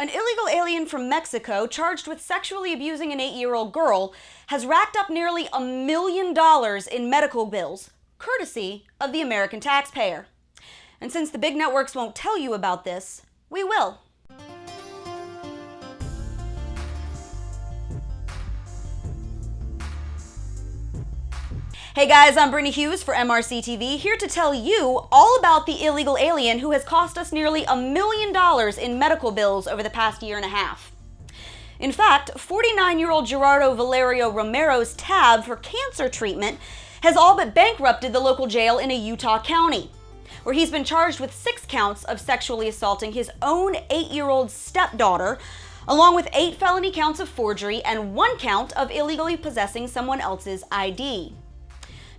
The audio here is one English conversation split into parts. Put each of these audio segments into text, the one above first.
An illegal alien from Mexico charged with sexually abusing an 8-year-old girl has racked up nearly $1 million in medical bills, courtesy of the American taxpayer. And since the big networks won't tell you about this, we will. Hey guys, I'm Brittany Hughes for MRC-TV, here to tell you all about the illegal alien who has cost us nearly $1 million in medical bills over the past year and a half. In fact, 49-year-old Gerardo Valerio-Romero's tab for cancer treatment has all but bankrupted the local jail in a Utah county, where he's been charged with 6 counts of sexually assaulting his own 8-year-old stepdaughter, along with 8 felony counts of forgery and 1 count of illegally possessing someone else's ID.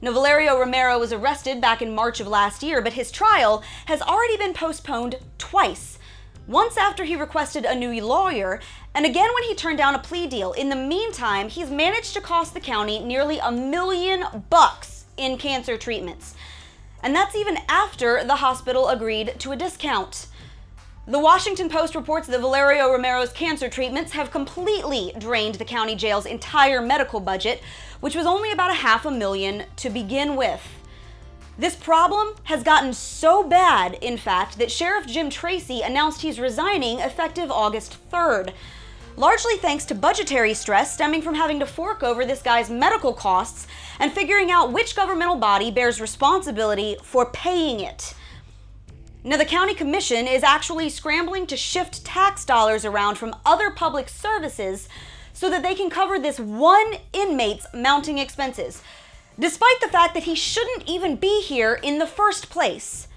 Now, Valerio-Romero was arrested back in March of last year, but his trial has already been postponed twice. Once after he requested a new lawyer, and again when he turned down a plea deal. In the meantime, he's managed to cost the county nearly $1 million in cancer treatments. And that's even after the hospital agreed to a discount. The Washington Post reports that Valerio-Romero's cancer treatments have completely drained the county jail's entire medical budget, which was only about $500,000 to begin with. This problem has gotten so bad, in fact, that Sheriff Jim Tracy announced he's resigning effective August 3rd, largely thanks to budgetary stress stemming from having to fork over this guy's medical costs and figuring out which governmental body bears responsibility for paying it. Now, the county commission is actually scrambling to shift tax dollars around from other public services so that they can cover this one inmate's mounting expenses, despite the fact that he shouldn't even be here in the first place.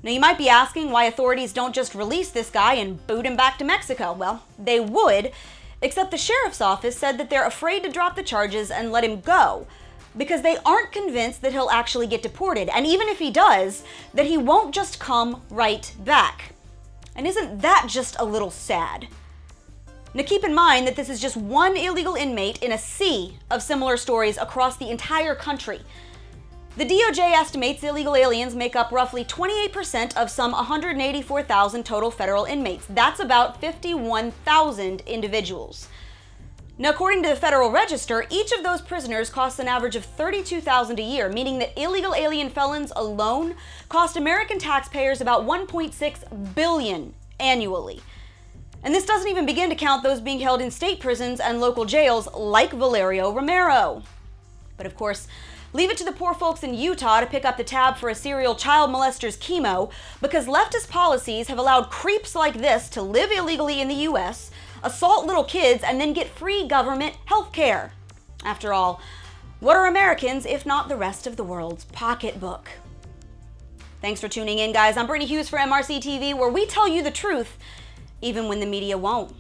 Now, you might be asking why authorities don't just release this guy and boot him back to Mexico. Well, they would, except the sheriff's office said that they're afraid to drop the charges and let him go, because they aren't convinced that he'll actually get deported, and even if he does, that he won't just come right back. And isn't that just a little sad? Now, keep in mind that this is just one illegal inmate in a sea of similar stories across the entire country. The DOJ estimates illegal aliens make up roughly 28% of some 184,000 total federal inmates. That's about 51,000 individuals. Now, according to the Federal Register, each of those prisoners costs an average of $32,000 a year, meaning that illegal alien felons alone cost American taxpayers about $1.6 billion annually. And this doesn't even begin to count those being held in state prisons and local jails like Valerio-Romero. But of course, leave it to the poor folks in Utah to pick up the tab for a serial child molester's chemo, because leftist policies have allowed creeps like this to live illegally in the U.S., assault little kids, and then get free government health care. After all, what are Americans if not the rest of the world's pocketbook? Thanks for tuning in, guys. I'm Brittany Hughes for MRC-TV, where we tell you the truth, even when the media won't.